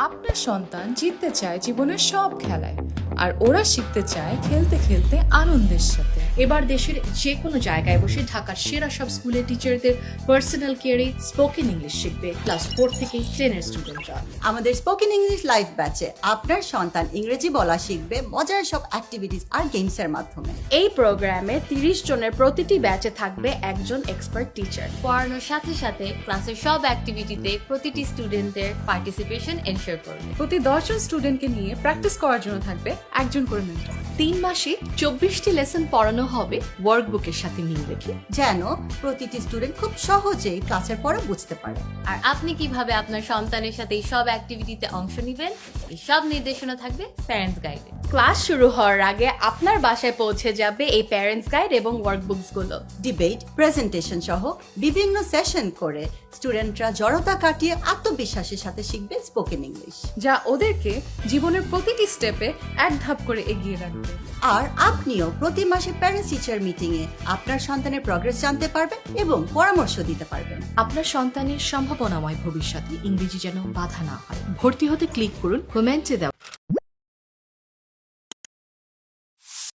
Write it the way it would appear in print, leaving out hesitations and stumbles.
আপনার সন্তান জিততে চায় জীবনের সব খেলায়, আর ওরা শিখতে চায় খেলতে খেলতে আনন্দের সাথে। এবার দেশের যে কোনো জায়গায় বসে ঢাকার সেরা সব স্কুলের টিচারদের পার্সোনাল কেয়ারে স্পোকেন ইংলিশ শিখবে ক্লাস 4 থেকে 10 এর স্টুডেন্টরা। আমাদের স্পোকেন ইংলিশ লাইভ ব্যাচে আপনার সন্তান ইংরেজি বলা শিখবে মজার সব অ্যাক্টিভিটিস আর গেমসের মাধ্যমে। এই প্রোগ্রামে 30 জনের প্রতিটি ব্যাচে থাকবে একজন এক্সপার্ট টিচার। পড়ানোর সাথে সাথে ক্লাসের সব অ্যাক্টিভিটিতে প্রতিটি স্টুডেন্টের পার্টিসিপেশন এনশিওর করবে। প্রতি 10 জন স্টুডেন্টকে নিয়ে প্র্যাকটিস করার জন্য থাকবে একজন করে মেন্টর। 3 মাসে 24টি লেসন পড়ানো হবে ওয়ার্কবুকের সাথে মিল রেখে, যেন প্রতিটি স্টুডেন্ট খুব সহজেই ক্লাসের পড়া বুঝতে পারে। আর আপনি কিভাবে আপনার সন্তানের সাথে এই সব অ্যাক্টিভিটিতে অংশ নেবেন, এই সব নির্দেশনা থাকবে প্যারেন্টস গাইডে। ক্লাস শুরু হওয়ার আগে আপনার বাসায় পৌঁছে যাবে এই প্যারেন্টস গাইড এবং ওয়ার্কবুকসগুলো। ডিবেট, প্রেজেন্টেশন সহ বিভিন্ন সেশন করে স্টুডেন্টরা জড়তা কাটিয়ে আত্মবিশ্বাসের সাথে শিখবে স্পোকেন ইংলিশ, যা ওদেরকে জীবনের প্রতিটি স্টেপে এক ধাপ করে এগিয়ে রাখবে। আর আপনিও প্রতি মাসে প্যারেন্টস টিচার মিটিং এ আপনার সন্তানের প্রগ্রেস জানতে পারবেন এবং পরামর্শ দিতে পারবেন। আপনার সন্তানের সম্ভাবনাময় ভবিষ্যতে ইংরেজি যেন বাধা না হয়। ভর্তি হতে ক্লিক করুন কমেন্টে দেওয়া